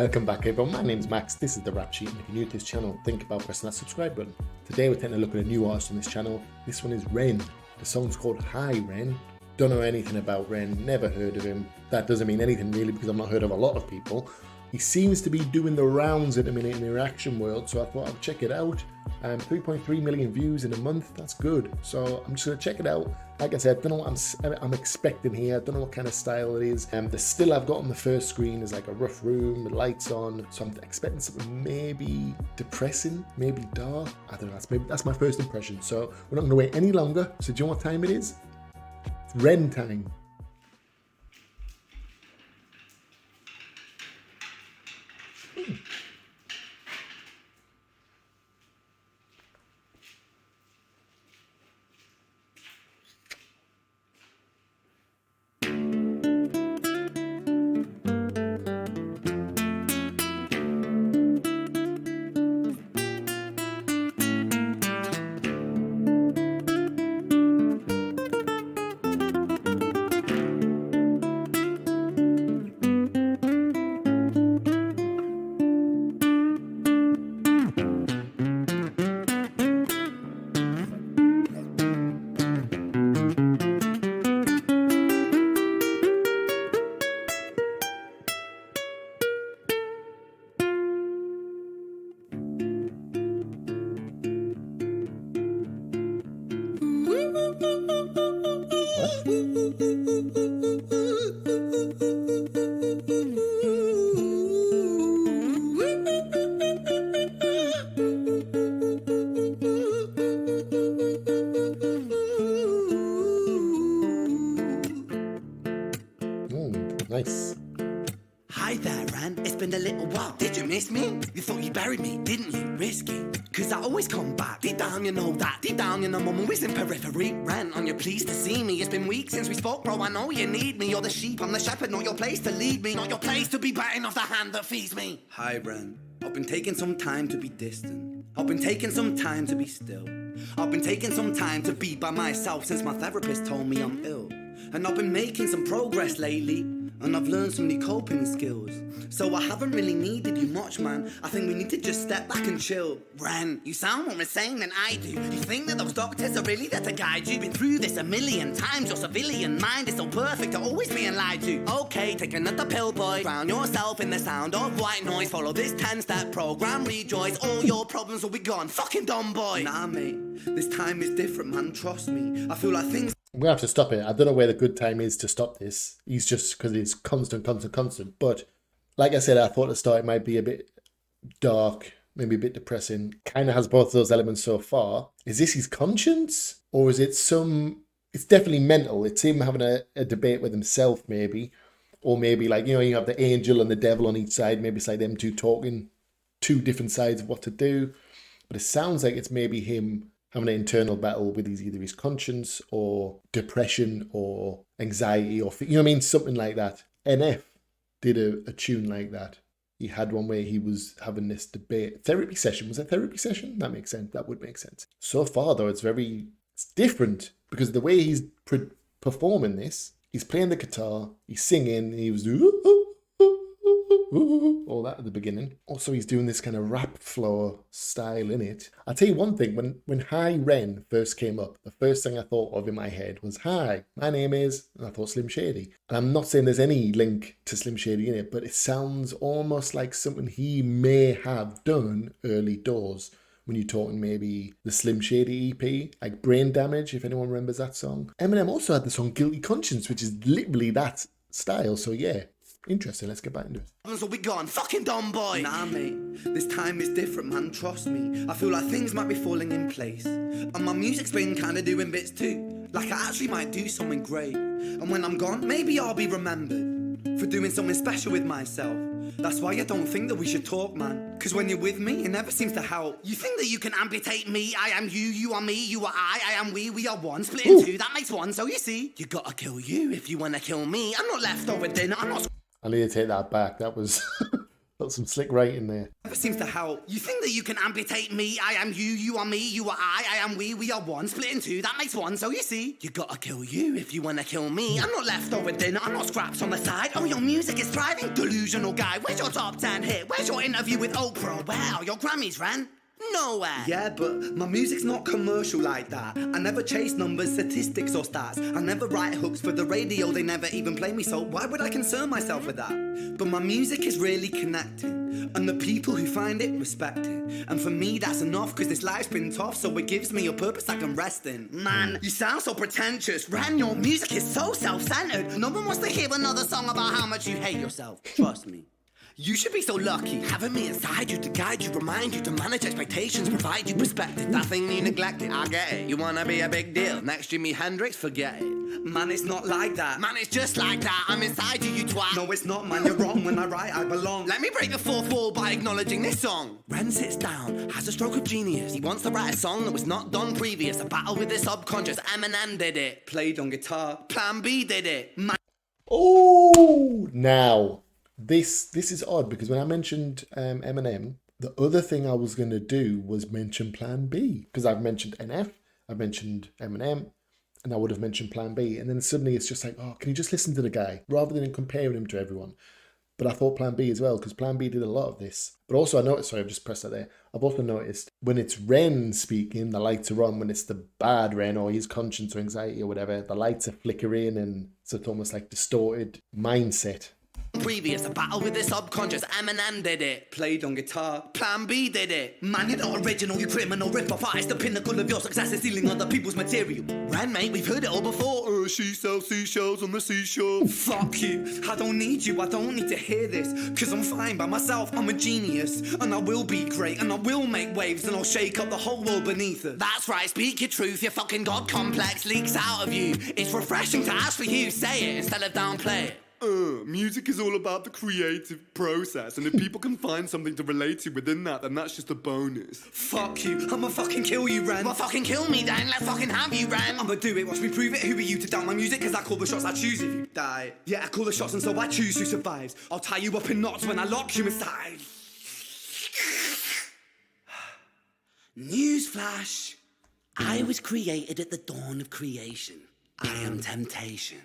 Welcome back everyone, my name's Max, this is The Rap Sheet, and if you're new to this channel, think about pressing that subscribe button. Today we're taking a look at a new artist on this channel. This one is Ren. The song's called Hi Ren. Don't know anything about Ren, never heard of him. That doesn't mean anything really because I've not heard of a lot of people. He seems to be doing the rounds at the minute in the reaction world, so I thought I'd check it out. 3.3 million views in a month, that's good. So I'm just gonna check it out. Like I said, I don't know what I'm expecting here. I don't know what kind of style it is. The still I've got on the first screen is like a rough room with lights on. So I'm expecting something maybe depressing, maybe dark. I don't know, that's my first impression. So we're not gonna wait any longer. So do you know what time it is? It's Ren time. Nice. Hi there, Ren. It's been a little while. Did you miss me? You thought you buried me, didn't you? Risky. Cause I always come back. Deep down, you know that. Deep down, you know I'm always in periphery. Ren, are you pleased to see me? It's been weeks since we spoke, bro. I know you need me. You're the sheep, I'm the shepherd. Not your place to lead me. Not your place to be biting off the hand that feeds me. Hi, Ren. I've been taking some time to be distant. I've been taking some time to be still. I've been taking some time to be by myself since my therapist told me I'm ill. And I've been making some progress lately, and I've learned some new coping skills. So I haven't really needed you much, man. I think we need to just step back and chill. Ren, you sound more insane than I do. You think that those doctors are really there to guide you? Been through this a million times. Your civilian mind is so perfect, you're always being lied to. Okay, take another pill, boy. Drown yourself in the sound of white noise. Follow this 10-step program, rejoice. All your problems will be gone. Fucking dumb boy. Nah, mate. This time is different, man. Trust me. I feel like things... I'm going to have to stop it. I don't know where the good time is to stop this. He's just because it's constant. But like I said, I thought at the start it might be a bit dark, maybe a bit depressing. Kind of has both of those elements so far. Is this his conscience? Or is it some... It's definitely mental. It's him having a debate with himself maybe. Or maybe like, you know, you have the angel and the devil on each side. Maybe it's like them two talking two different sides of what to do. But it sounds like it's maybe him having an internal battle with either his conscience or depression or anxiety or, you know what I mean? Something like that. NF did a tune like that. He had one where he was having this debate. Therapy session. Was it therapy session? That makes sense. That would make sense. So far, though, it's different because the way he's performing this, he's playing the guitar, he's singing, he was all that at the beginning. Also, he's doing this kind of rap flow style in it. I'll tell you one thing, when Hi Ren first came up, the first thing I thought of in my head was, hi, my name is, and I thought Slim Shady. And I'm not saying there's any link to Slim Shady in it, but it sounds almost like something he may have done early doors when you're talking maybe the Slim Shady EP, like Brain Damage, if anyone remembers that song. Eminem also had the song Guilty Conscience, which is literally that style, so yeah. Interesting, let's get back into it. Will be gone, fucking dumb boy. Nah, mate, this time is different, man, trust me. I feel like things might be falling in place. And my music's been kinda doing bits too. Like I actually might do something great. And when I'm gone, maybe I'll be remembered for doing something special with myself. That's why I don't think that we should talk, man. Cause when you're with me, it never seems to help. You think that you can amputate me? I am you, you are me, you are I am we are one. Split in two, that makes one. So you see, you gotta kill you if you wanna kill me. I'm not left over dinner, I'm not... I need to take that back. That was Got some slick writing there. Never seems to help. You think that you can amputate me? I am you, you are me, you are I am we are one. Split in two, that makes one, so you see. You gotta kill you if you wanna kill me. I'm not leftover dinner, I'm not scraps on the side. Oh, your music is thriving, delusional guy. Where's your top 10 hit? Where's your interview with Oprah? Wow, your Grammys ran nowhere. Yeah, but my music's not commercial like that. I never chase numbers, statistics or stats. I never write hooks for the radio, they never even play me, so why would I concern myself with that? But my music is really connecting, and the people who find it respect it. And for me that's enough, cause this life's been tough, so it gives me a purpose I can rest in. Man, you sound so pretentious. Ran, your music is so self-centered. No one wants to hear another song about how much you hate yourself. Trust me. You should be so lucky, having me inside you to guide you, remind you to manage expectations, provide you perspective. That thing you neglected, I get it. You wanna be a big deal, next Jimi Hendrix, forget it. Man, it's not like that. Man, it's just like that. I'm inside you, you twat. No, it's not, man, you're wrong. When I write, I belong. Let me break the fourth wall by acknowledging this song. Ren sits down, has a stroke of genius. He wants to write a song that was not done previous. A battle with the subconscious, Eminem did it. Played on guitar, Plan B did it. Oh, now... This is odd because when I mentioned Eminem, the other thing I was going to do was mention Plan B. Because I've mentioned NF, I've mentioned Eminem, and I would have mentioned Plan B. And then suddenly it's just like, oh, can you just listen to the guy rather than comparing him to everyone? But I thought Plan B as well, because Plan B did a lot of this. But also I noticed, sorry, I've just pressed that there. I've also noticed when it's Ren speaking, the lights are on. When it's the bad Ren or his conscience or anxiety or whatever, the lights are flickering, and so it's almost like distorted mindset. Previous, a battle with the subconscious, Eminem did it. Played on guitar, Plan B did it. Man, you're not original, you criminal rip-off artist. The pinnacle of your success is stealing other people's material. Ren, mate, we've heard it all before. She sells seashells on the seashore. Fuck you, I don't need you, I don't need to hear this. Cause I'm fine by myself, I'm a genius. And I will be great, and I will make waves, and I'll shake up the whole world beneath it. That's right, speak your truth, your fucking God complex leaks out of you. It's refreshing to ask for you, say it instead of downplay it. Music is all about the creative process, and if people can find something to relate to within that, then that's just a bonus. Fuck you, I'ma fucking kill you, Ren. Well, fucking kill me then, let's fucking have you, Ren. I'ma do it, watch me prove it. Who are you to doubt my music? Cause I call the shots, I choose if you die. Yeah, I call the shots, and so I choose who survives. I'll tie you up in knots when I lock you inside. Newsflash, I was created at the dawn of creation. I am temptation.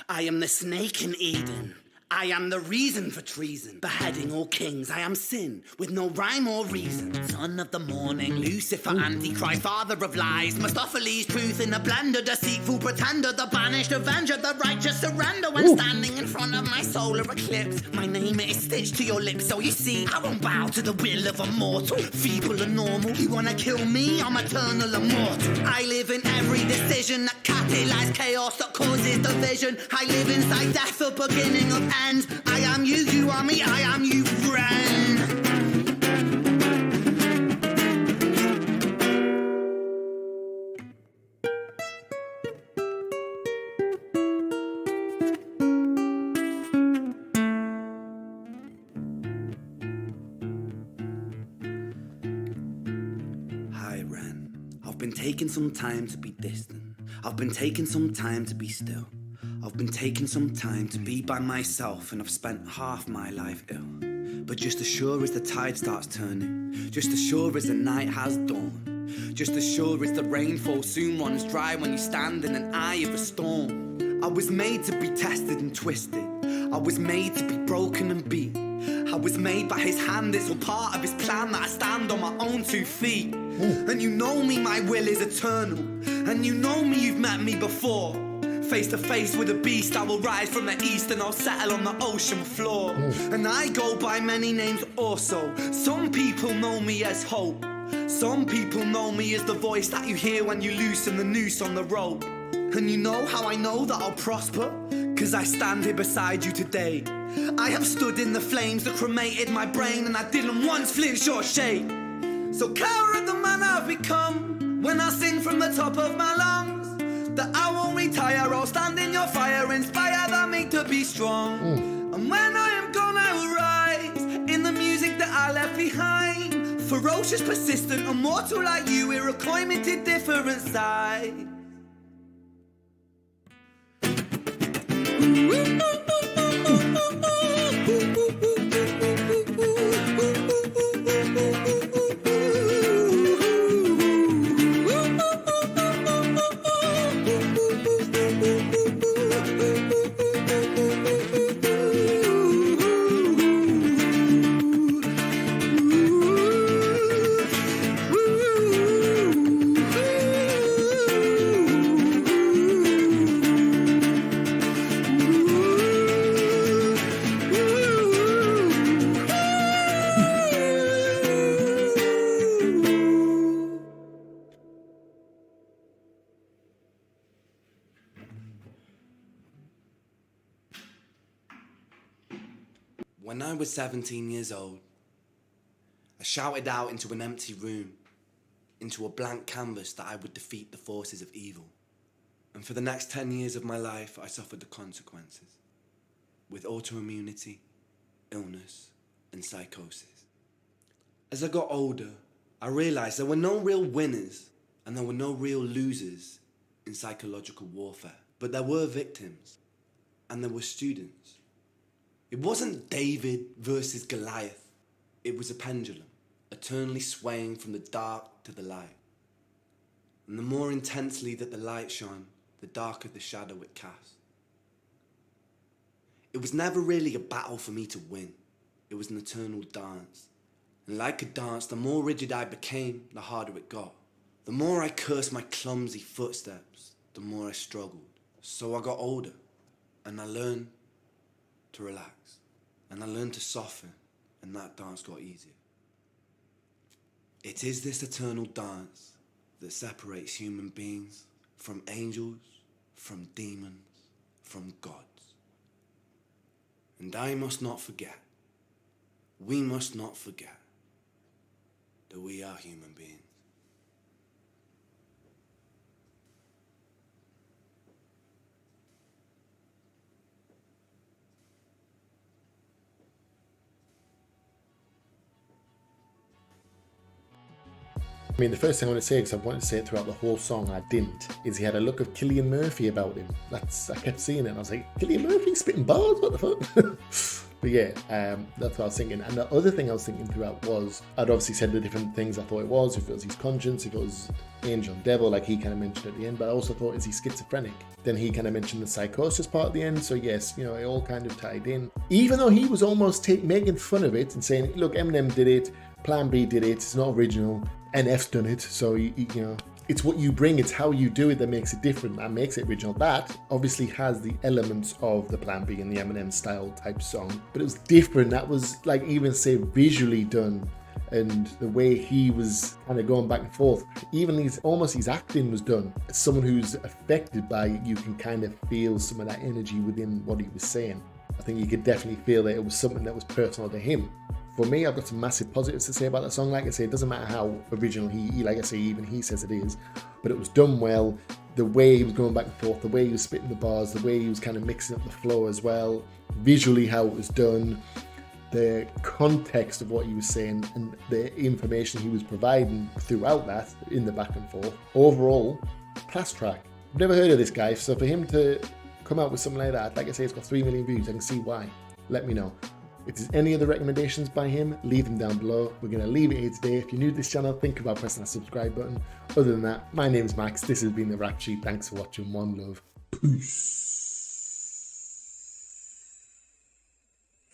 I am the snake in Eden. I am the reason for treason, beheading all kings. I am sin, with no rhyme or reason. Son of the morning, Lucifer, Antichrist, father of lies. Mephistophelies, truth in a blender, deceitful pretender, the banished avenger, the righteous surrender. When standing in front of my solar eclipse, my name is stitched to your lips. So you see, I won't bow to the will of a mortal, feeble and normal. You wanna kill me? I'm eternal immortal. I live in every decision that catalyzes chaos, that causes division. I live inside death, the beginning of end. I am you, you are me, I am you, Ren. Hi, Ren. I've been taking some time to be distant. I've been taking some time to be still. I've been taking some time to be by myself, and I've spent half my life ill. But just as sure as the tide starts turning, just as sure as the night has dawned, just as sure as the rainfall soon runs dry when you stand in an eye of a storm. I was made to be tested and twisted. I was made to be broken and beat. I was made by his hand, it's all part of his plan that I stand on my own 2 feet. And you know me, my will is eternal. And you know me, you've met me before. Face to face with a beast, I will rise from the east and I'll settle on the ocean floor. And I go by many names also. Some people know me as hope. Some people know me as the voice that you hear when you loosen the noose on the rope. And you know how I know that I'll prosper? Cause I stand here beside you today. I have stood in the flames that cremated my brain, and I didn't once flinch or shake. So cower at the man I've become when I sing from the top of my lungs. That I won't retire, I'll stand in your fire, inspire that me to be strong. And when I am gone, I will rise in the music that I left behind. Ferocious, persistent, immortal like you, we're a climate different side. When I was 17 years old, I shouted out into an empty room, into a blank canvas, that I would defeat the forces of evil. And for the next 10 years of my life, I suffered the consequences, with autoimmunity, illness, and psychosis. As I got older, I realized there were no real winners and there were no real losers in psychological warfare, but there were victims and there were students. It wasn't David versus Goliath. It was a pendulum, eternally swaying from the dark to the light. And the more intensely that the light shone, the darker the shadow it cast. It was never really a battle for me to win. It was an eternal dance. And like a dance, the more rigid I became, the harder it got. The more I cursed my clumsy footsteps, the more I struggled. So I got older, and I learned to relax, and I learned to soften, and that dance got easier. It is this eternal dance that separates human beings from angels, from demons, from gods. And I must not forget, we must not forget, that we are human beings. I mean, the first thing I want to say, because I wanted to say it throughout the whole song, I didn't, is he had a look of Cillian Murphy about him. I kept seeing it, and I was like, Cillian Murphy spitting bars? What the fuck? But yeah, that's what I was thinking. And the other thing I was thinking throughout was, I'd obviously said the different things I thought it was, if it was his conscience, if it was angel and devil, like he kind of mentioned at the end, but I also thought, is he schizophrenic? Then he kind of mentioned the psychosis part at the end, so yes, you know, it all kind of tied in. Even though he was almost making fun of it and saying, look, Eminem did it, Plan B did it, it's not original, NF's done it, so you know, it's what you bring, it's how you do it that makes it different, that makes it original. That obviously has the elements of the Plan B and the Eminem style type song, but it was different. That was like, even say visually done, and the way he was kind of going back and forth, even his acting was done. As someone who's affected by it, you can kind of feel some of that energy within what he was saying. I think you could definitely feel that it was something that was personal to him. For me, I've got some massive positives to say about that song. Like I say, it doesn't matter how original like I say, even he says it is, but it was done well. The way he was going back and forth, the way he was spitting the bars, the way he was kind of mixing up the flow as well, visually how it was done, the context of what he was saying, and the information he was providing throughout that in the back and forth. Overall, class track. I've never heard of this guy, so for him to come out with something like that, like I say, it's got 3 million views. I can see why. Let me know. If there's any other recommendations by him, leave them down below. We're going to leave it here today. If you're new to this channel, think about pressing that subscribe button. Other than that, my name is Max. This has been The Rap Sheet. Thanks for watching. One love. Peace.